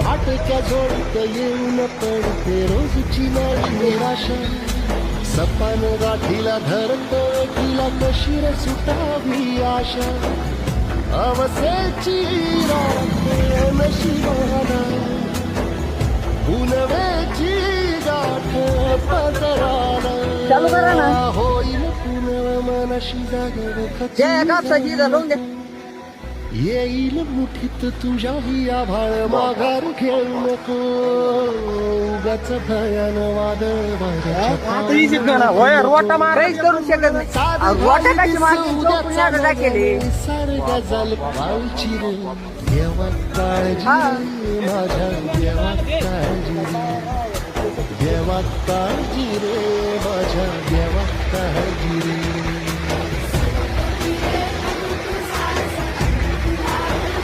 फाटक्या जोडत येऊन पडते रोजची नवी निराशा सपान गाठीला धरत एकीला कशी रे सुटावी आशा अवसेची रात नशिबाना उनवेची गाठ पदराला होईल पुनव मनाशी जागव येईल मुठीत तुझ्याही आभाळ माघार घेऊ नको उगाच भयान वादळ सारख्या झाल पावची रे देवा काळजी माझ्या देवा काळजी देवा काळजी रे माझ्या देवा काळजी रे